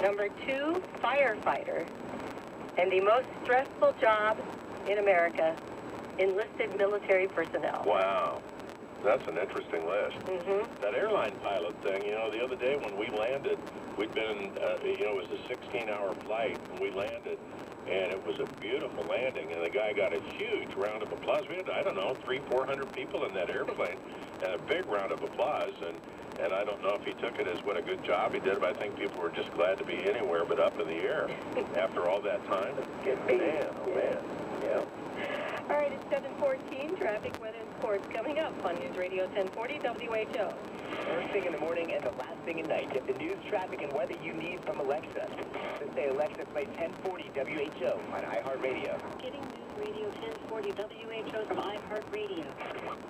Number 2, firefighter. And the most stressful job in America, enlisted military personnel. Wow. That's an interesting list. That airline pilot thing, you know, the other day when we landed, we'd been, you know, it was a 16-hour flight, and we landed, and it was a beautiful landing, and the guy got a huge round of applause. We had, I don't know, 300-400 people in that airplane, and a big round of applause, and I don't know if he took it as what a good job he did, but I think people were just glad to be anywhere but up in the air after all that time. Man, oh man, yeah. All right, it's 7:14. Traffic, weather, and sports coming up on News Radio 1040 WHO. First thing in the morning and the last thing at night. Get the news, traffic, and weather you need from Alexa. Just say, Alexa, play 1040 WHO on iHeartRadio. Getting News Radio 1040 WHO from iHeartRadio.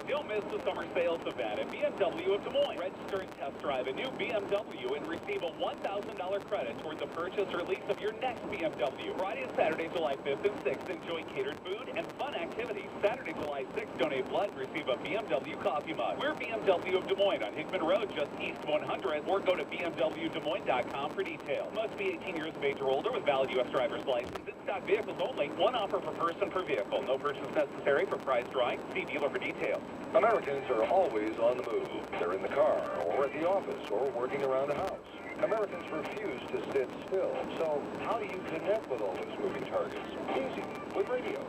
Don't miss the summer sales event at BMW of Des Moines. Register and test drive a new BMW and receive a $1,000 credit toward the purchase or lease of your next BMW. Friday and Saturday, July 5th and 6th, enjoy catered food and fun activities. Saturday, July 6th, donate blood and receive a BMW coffee mug. We're BMW of Des Moines on Hickman Road, just east 100, or go to bmwdesmoines.com for details. Must be 18 years of age or older with valid U.S. driver's license. In stock vehicles only. One offer per person per vehicle. No purchase necessary for price drawing. See dealer for details. Americans are always on the move. They're in the car, or at the office, or working around the house. Americans refuse to sit still. So how do you connect with all those moving targets? Easy, with radio.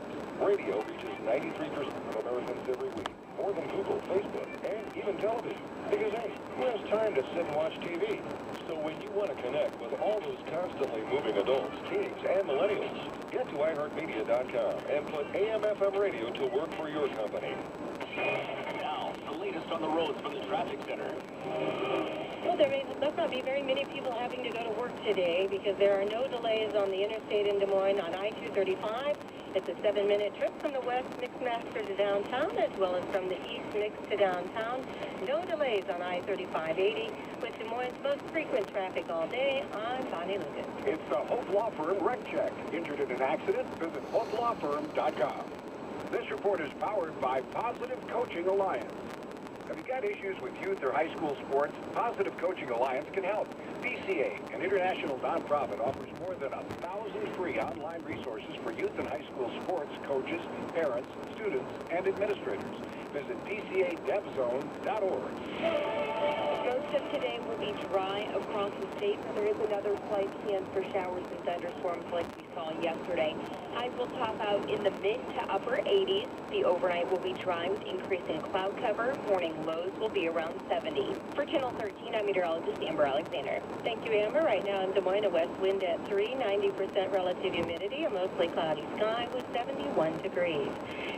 Radio reaches 93% of Americans every week. More than Google, Facebook, and even television. Because, hey, who has time to sit and watch TV? So when you want to connect with all those constantly moving adults, teens, and millennials, get to iHeartMedia.com and put AM/FM radio to work for your company. Now, the latest on the roads from the traffic center. Well, there must not be very many people having to go to work today because there are no delays on the interstate in Des Moines on I-235. It's a 7-minute trip from the west Mixmaster to downtown, as well as from the east Mix to downtown. No delays on I-3580. With Des Moines' most frequent traffic all day, I'm Bonnie Lucas. It's the Hope Law Firm Wreck Check. Injured in an accident? Visit hopelawfirm.com. This report is powered by Positive Coaching Alliance. Have you got issues with youth or high school sports? Positive Coaching Alliance can help. PCA, an international nonprofit, offers more than 1,000 free online resources for youth and high school sports coaches, parents, students, and administrators. Visit PCADevZone.org. Most of today will be dry across the state, but there is another slight chance for showers and thunderstorms like we saw yesterday. Highs will top out in the mid to upper 80s. The overnight will be dry with increasing cloud cover. Morning lows will be around 70. For Channel 13, I'm meteorologist Amber Alexander. Thank you, Amber. Right now in Des Moines, a west wind at 3, 90% relative humidity, a mostly cloudy sky with 71 degrees.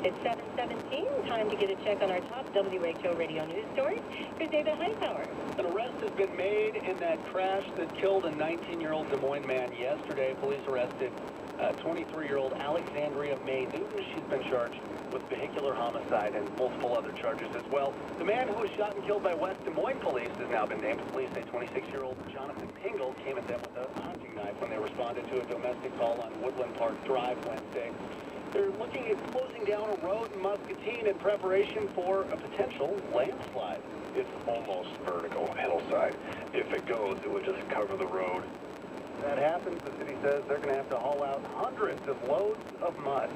It's 7:17. Time to get a check on our top WHO radio news stories. Here's David Hightower. An arrest has been made in that crash that killed a 19-year-old Des Moines man yesterday. Police arrested 23-year-old Alexandria May Newton. She's been charged with vehicular homicide and multiple other charges as well. The man who was shot and killed by West Des Moines police has now been named. Police say 26-year-old Jonathan Pingle came at them with a hunting knife when they responded to a domestic call on Woodland Park Drive Wednesday. They're looking at closing down a road in Muscatine in preparation for a potential landslide. It's almost vertical hillside. If it goes, it would just cover the road. If that happens, the city says they're going to have to haul out hundreds of loads of mud.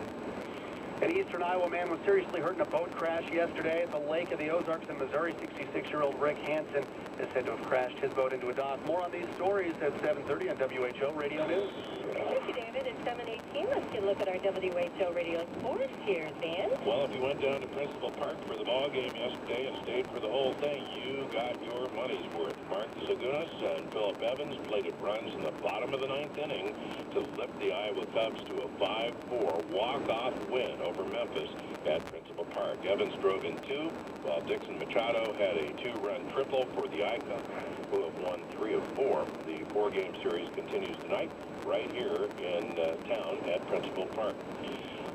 An eastern Iowa man was seriously hurt in a boat crash yesterday at the Lake of the Ozarks in Missouri. 66-year-old Rick Hansen is said to have crashed his boat into a dock. More on these stories at 7:30 on WHO Radio News. Thank you, David. It's 7:18. Let's get a look at our WHO Radio Sports here, Dan. Well, if you went down to Principal Park for the ball game yesterday and stayed for the whole thing, you got your money's worth. Mark Zagunas and Philip Evans plated runs in the bottom of the 9th inning to lift the Iowa Cubs to a 5-4 walk-off win over Memphis at Principal Park. Evans drove in 2, while Dixon Machado had a 2-run triple for the Icons, who have won 3 of 4. The 4-game series continues tonight right here in town at Principal Park.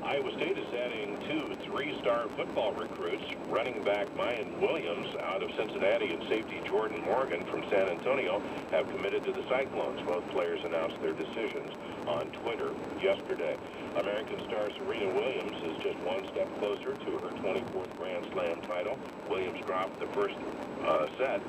Iowa State is adding 2 3-star football recruits. Running back Mayan Williams out of Cincinnati and safety Jordan Morgan from San Antonio have committed to the Cyclones. Both players announced their decisions on Twitter yesterday. American star Serena Williams is just one step closer to her 24th Grand Slam title. Williams dropped the first set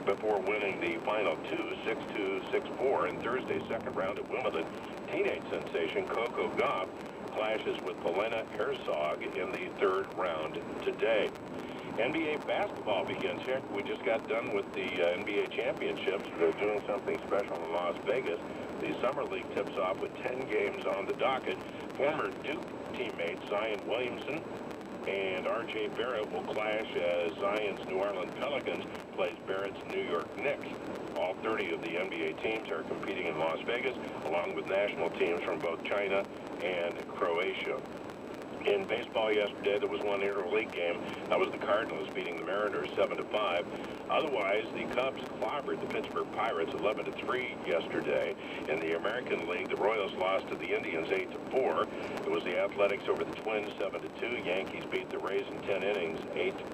before winning the final two, 6-2, 6-4 in Thursday's second round at Wimbledon. Teenage sensation Coco Gauff clashes with Polena Herzog in the third round today. NBA basketball begins here. We just got done with the NBA championships. They're doing something special in Las Vegas. The Summer League tips off with 10 games on the docket. Former Duke teammate Zion Williamson and R.J. Barrett will clash as Zion's New Orleans Pelicans plays Barrett's New York Knicks. All 30 of the NBA teams are competing in Las Vegas, along with national teams from both China and Croatia. In baseball yesterday, there was one interleague game. That was the Cardinals beating the Mariners 7-5. Otherwise, the Cubs clobbered the Pittsburgh Pirates 11-3 yesterday. In the American League, the Royals lost to the Indians 8-4. It was the Athletics over the Twins 7-2. Yankees beat the Rays in 10 innings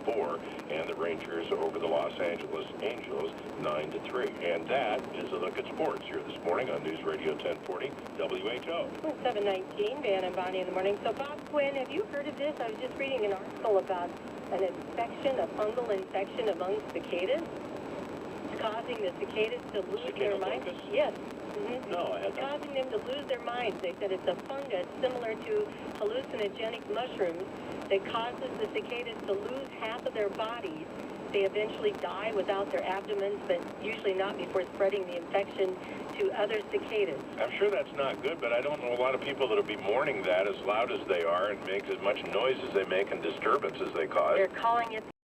8-4. And the Rangers over the Los Angeles Angels 9-3. And that is a look at sports here this morning on News Radio 1040 WHO. 7:19, Van and Bonnie in the morning. So, Bob Quinn, have you heard of this? I was just reading an article about an infection, a fungal infection among cicadas. It's causing the cicadas to lose their minds. Yes. Mm-hmm. No, I had not. Causing them to lose their minds. They said it's a fungus similar to hallucinogenic mushrooms that causes the cicadas to lose half of their bodies. They eventually die without their abdomens, but usually not before spreading the infection to other cicadas. I'm sure that's not good, but I don't know a lot of people that will be mourning that as loud as they are and make as much noise as they make and disturbance as they cause. They're calling it